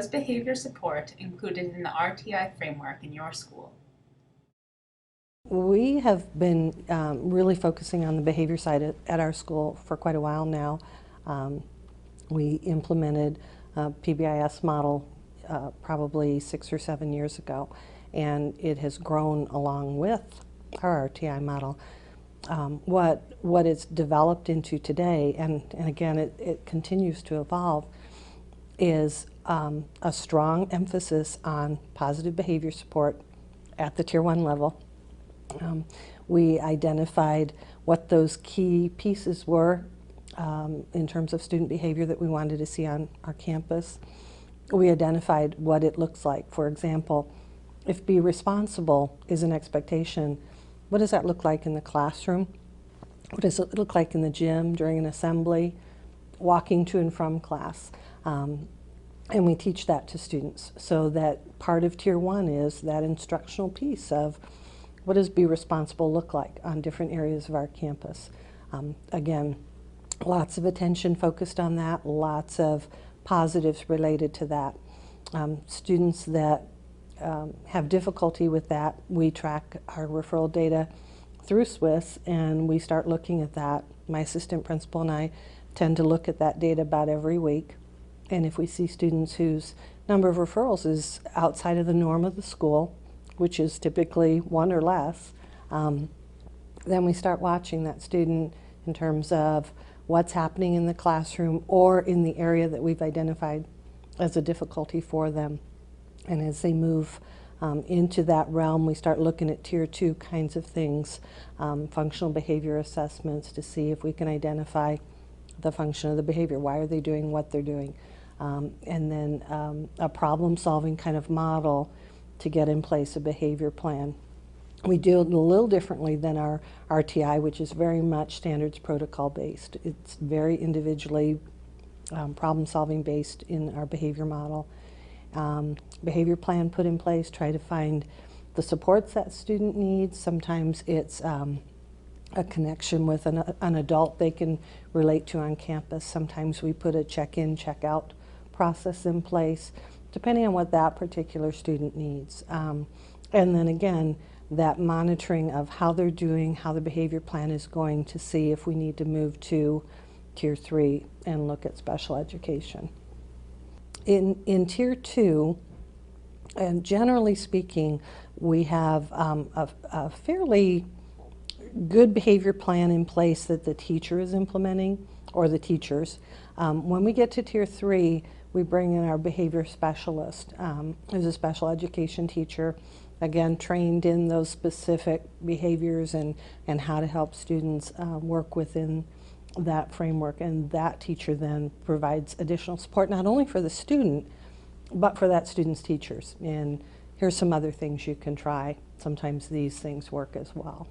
is behavior support included in the RTI framework in your school? We have been really focusing on the behavior side at our school for quite a while now. We implemented a PBIS model probably 6 or 7 years ago, and it has grown along with our RTI model. What it's developed into today, and again it continues to evolve, is a strong emphasis on positive behavior support at the Tier 1 level. We identified what those key pieces were in terms of student behavior that we wanted to see on our campus. We identified what it looks like. For example, if be responsible is an expectation, what does that look like in the classroom? What does it look like in the gym, during an assembly, walking to and from class? And we teach that to students, so that part of Tier 1 is that instructional piece of what does be responsible look like on different areas of our campus. Again, lots of attention focused on that, lots of positives related to that. Students that have difficulty with that, we track our referral data through SWIS, and we start looking at that. My assistant principal and I tend to look at that data about every week. And if we see students whose number of referrals is outside of the norm of the school, which is typically 1 or less, then we start watching that student in terms of what's happening in the classroom or in the area that we've identified as a difficulty for them. And as they move into that realm, we start looking at Tier 2 kinds of things, functional behavior assessments, to see if we can identify the function of the behavior. Why are they doing what they're doing? And then a problem-solving kind of model to get in place a behavior plan. We do it a little differently than our RTI, which is very much standards protocol based. It's very individually problem-solving based in our behavior model. Behavior plan put in place, try to find the supports that student needs. Sometimes it's a connection with an adult they can relate to on campus. Sometimes we put a check-in, check-out process in place, depending on what that particular student needs. And then again, that monitoring of how they're doing, how the behavior plan is going, to see if we need to move to Tier 3 and look at special education. In Tier 2, and generally speaking, we have a fairly good behavior plan in place that the teacher is implementing, or the teachers. When we get to Tier 3, we bring in our behavior specialist, who's a special education teacher, again trained in those specific behaviors and how to help students work within that framework. And that teacher then provides additional support, not only for the student, but for that student's teachers. And here's some other things you can try. Sometimes these things work as well.